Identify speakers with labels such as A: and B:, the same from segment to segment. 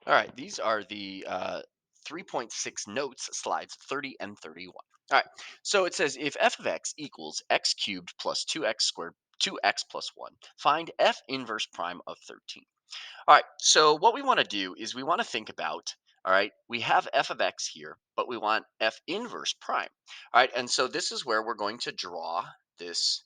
A: All right, these are the 3.6 notes, slides 30 and 31. All right, so it says if f of x equals x cubed plus 2x squared, 2x plus 1, find f inverse prime of 13. All right, so what we want to do is we want to think about, all right, we have f of x here, but we want f inverse prime. All right, and so this is where we're going to draw this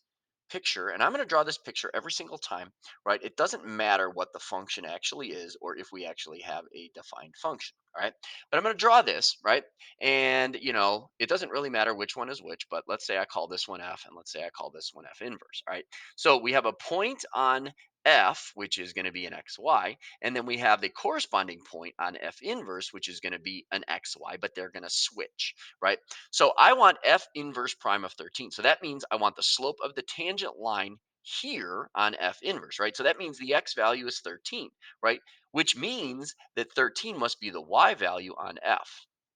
A: picture, and I'm going to draw this picture every single time, right? It doesn't matter what the function actually is or if we actually have a defined function, all right? But I'm going to draw this, right? And, it doesn't really matter which one is which, but let's say I call this one f, and let's say I call this one f inverse, all right? So we have a point on f, which is going to be an xy, and then we have the corresponding point on f inverse, which is going to be an xy, but they're going to switch, right? So I want f inverse prime of 13. So that means I want the slope of the tangent line here on f inverse, right? So that means the x value is 13, right? Which means that 13 must be the y value on f.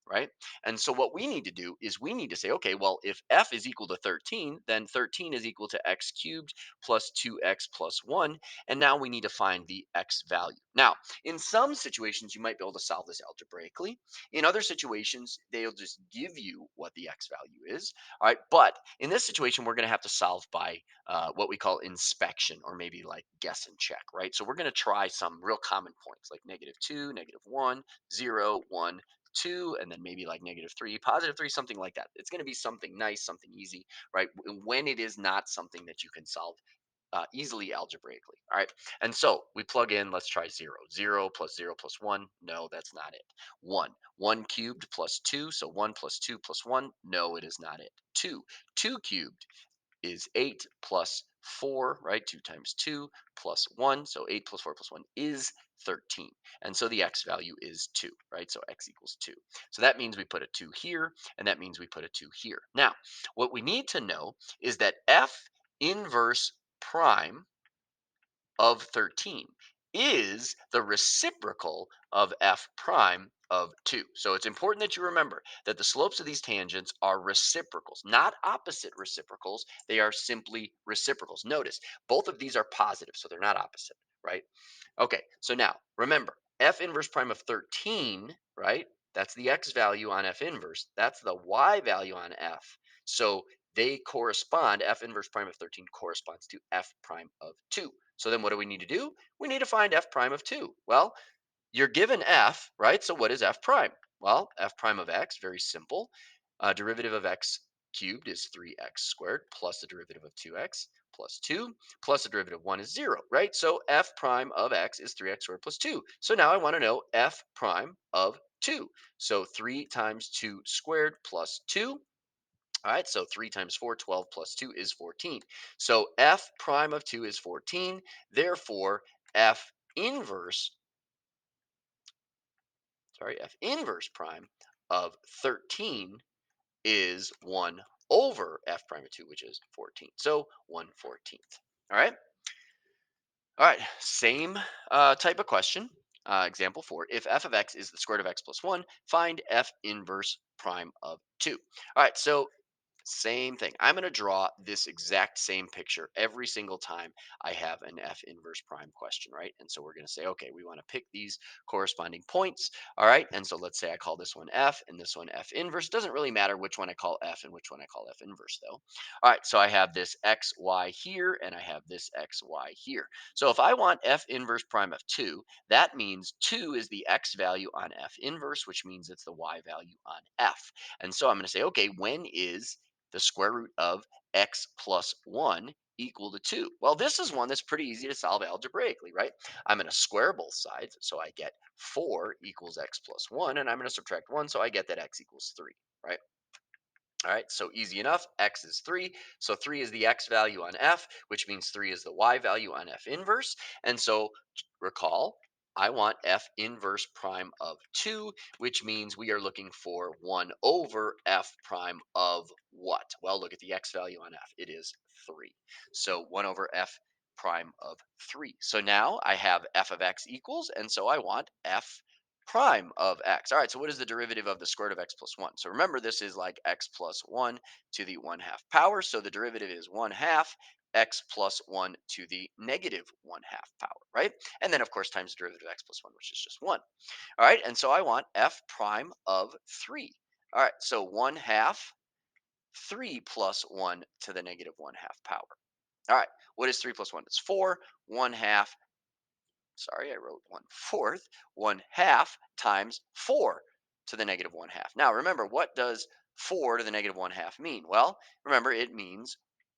A: Right. And so what we need to do is we need to say, okay, well, if f is equal to 13, then 13 is equal to x cubed plus 2x plus 1. And now we need to find the x value. Now, in some situations, you might be able to solve this algebraically. In other situations, they'll just give you what the x value is. All right. But in this situation, we're going to have to solve by what we call inspection or maybe like guess and check. Right. So we're going to try some real common points like -2, -1, 0, 1, 2, and then maybe like -3, +3, something like that. It's going to be something nice, something easy, right? When it is not something that you can solve easily algebraically. All right. And so we plug in, let's try 0. 0 plus 0 plus 1. No, that's not it. 1. 1 cubed plus 2. So 1 plus 2 plus 1. No, it is not it. 2. 2 cubed is 8 plus 4, right? 2 times 2 plus 1. So 8 plus 4 plus 1 is 13. And so the x value is 2, right? So x equals 2. So that means we put a 2 here, and that means we put a 2 here. Now, what we need to know is that f inverse prime of 13 is the reciprocal of f prime of 2. So it's important that you remember that the slopes of these tangents are reciprocals, not opposite reciprocals. They are simply reciprocals. Notice both of these are positive, so they're not opposite, right? Okay, so now remember f inverse prime of 13, right? That's the x value on f inverse. That's the y value on f. So they correspond, f inverse prime of 13 corresponds to f prime of 2. So then what do we need to do? We need to find f prime of 2. Well, you're given f, right? So what is f prime? Well, f prime of x, very simple. Derivative of x cubed is 3x squared plus the derivative of 2x plus 2 plus the derivative of 1 is 0, right? So f prime of x is 3x squared plus 2. So now I want to know f prime of 2. So 3 times 2 squared plus 2. All right, so 3 times 4, 12 plus 2 is 14. So f prime of 2 is 14. Therefore, f inverse f inverse prime of 13 is 1 over f prime of 2, which is 14. So 1/14. All right. All right. Same type of question. Example 4. If f of x is the square root of x plus 1, find f inverse prime of 2. All right. So same thing. I'm going to draw this exact same picture every single time I have an f inverse prime question, right? And so we're going to say, okay, we want to pick these corresponding points. All right. And so let's say I call this one f and this one f inverse. Doesn't really matter which one I call f and which one I call f inverse, though. All right. So I have this xy here and I have this xy here. So if I want f inverse prime of 2, that means 2 is the x value on f inverse, which means it's the y value on f. And so I'm going to say, okay, when is the square root of x plus 1 equal to 2? Well, this is one that's pretty easy to solve algebraically, right? I'm going to square both sides, so I get 4 equals x plus 1, and I'm going to subtract 1, so I get that x equals 3, right? All right, so easy enough. X is 3. So 3 is the x value on f, which means 3 is the y value on f inverse. And so recall, I want f inverse prime of 2, which means we are looking for 1 over f prime of what? Well, look at the x value on f. It is 3. So 1 over f prime of 3. So now I have f of x equals, and so I want f prime of x. All right, so what is the derivative of the square root of x plus 1? So remember, this is like x plus 1 to the 1/2 power. So the derivative is 1/2 x plus 1 to the negative 1/2 power, right? And then, of course, times the derivative of x plus 1, which is just 1. All right, and so I want f prime of 3. All right, so 1/2 3 plus 1 to the negative 1/2 power. All right, what is 3 plus 1? It's 4. 1/2, sorry, I wrote 1/4, 1/2 times 4 to the negative 1/2. Now, remember, what does 4 to the negative 1/2 mean? Well, remember, it means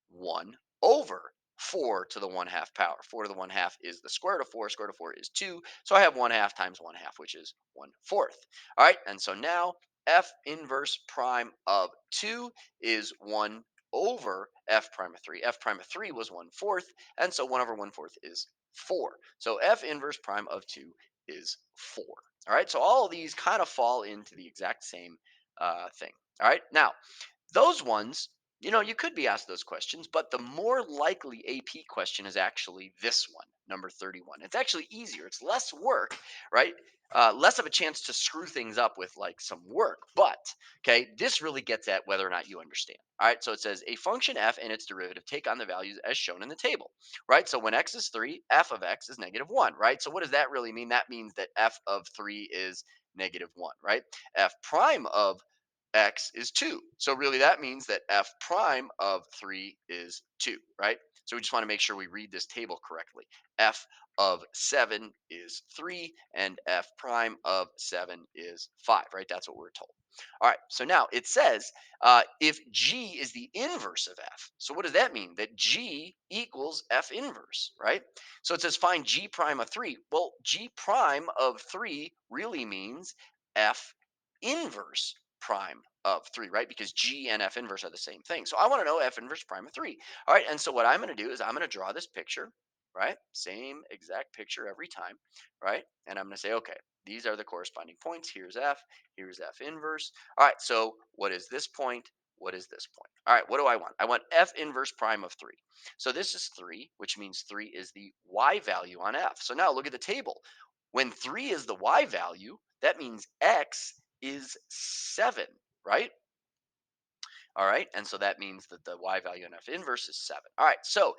A: 1 over 4 to the 1/2 power. 4 to the 1/2 is the square root of 4. Square root of 4 is 2. So I have 1/2 times 1/2, which is 1/4. All right, and so now f inverse prime of 2 is 1 over f prime of 3. F prime of 3 was 1/4, and so 1 over 1/4 is 4. So f inverse prime of 2 is 4. All right, so all of these kind of fall into the exact same thing. All right, now those ones, you could be asked those questions, but the more likely AP question is actually this one, number 31. It's actually easier. It's less work, right? Less of a chance to screw things up with like some work. But, okay, this really gets at whether or not you understand. All right, so it says a function f and its derivative take on the values as shown in the table, right? So when x is 3, f of x is negative 1, right? So what does that really mean? That means that f of 3 is negative 1, right? F prime of x is 2. So really that means that f prime of 3 is 2, right? So we just want to make sure we read this table correctly. F of 7 is 3 and f prime of 7 is 5, right? That's what we're told. All right, so now it says if g is the inverse of f. So what does that mean? That g equals f inverse, right? So it says find g prime of 3. Well, g prime of 3 really means f inverse prime of 3, right? Because g and f inverse are the same thing. So I want to know f inverse prime of 3. All right, and so what I'm going to do is I'm going to draw this picture, right? Same exact picture every time, right? And I'm going to say, okay, these are the corresponding points. Here's f inverse. All right, so what is this point? What is this point? All right, what do I want? I want f inverse prime of 3. So this is 3, which means 3 is the y value on f. So now look at the table. When 3 is the y value, that means x is 7, right? All right, and so that means that the y value on f inverse is 7. All right, so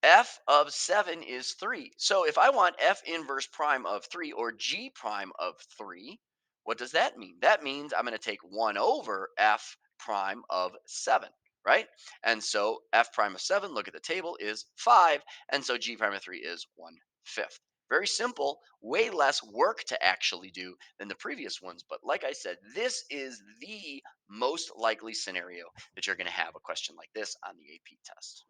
A: f of 7 is 3. So if I want f inverse prime of 3 or g prime of 3, what does that mean? That means I'm going to take 1 over f prime of 7, right? And so f prime of 7, look at the table, is 5. And so g prime of 3 is 1/5. Very simple, way less work to actually do than the previous ones. But like I said, this is the most likely scenario that you're going to have a question like this on the AP test.